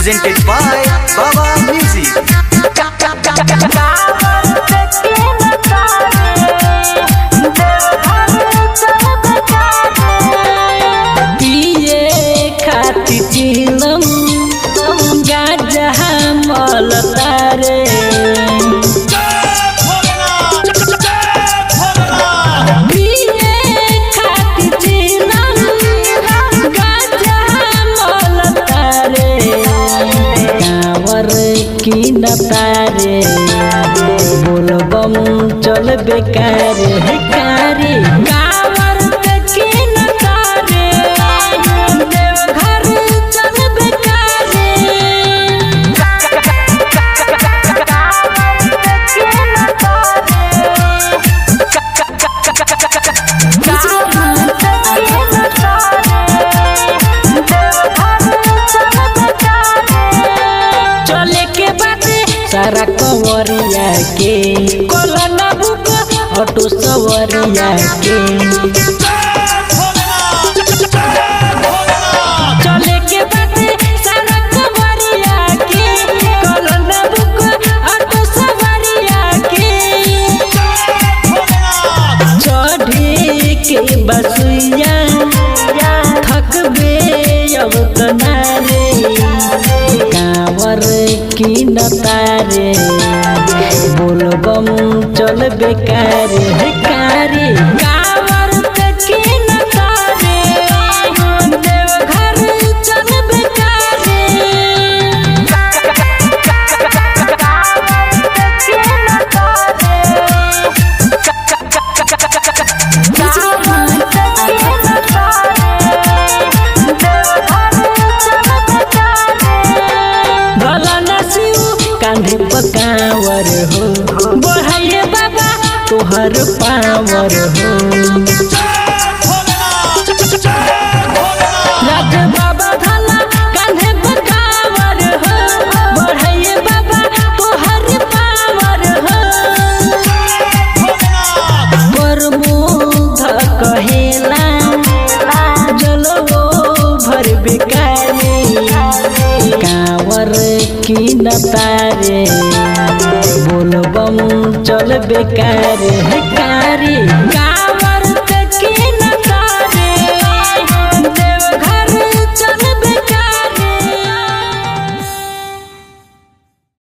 presented by Baba Music. की नतारे बोलबम चल बेकार है कारी कावर की नतारे देवघर चल बेकार चले के सारा कंवरिया के कोलना बुक ऑटो सवरिया के चले के बाते सारा कंवरिया के कोलना बुक ऑटो सवरिया के चढ़े के बसुइया थकबे अब तनारे कांवर की नतारे बोलबम चल बेकार है कारी कांवर की नतारे देवघर चल बेकार कांधे पकावर हो बढ़ाइए बाबा तोहर पावर हो राज बाबा धाला कांधे पकावर हो बढ़ाइए बाबा तोहर पावर हो प्रमोद कहेला जलो भर बेकारी कांवर की नतारे बोलबम चल बेकार है कारी।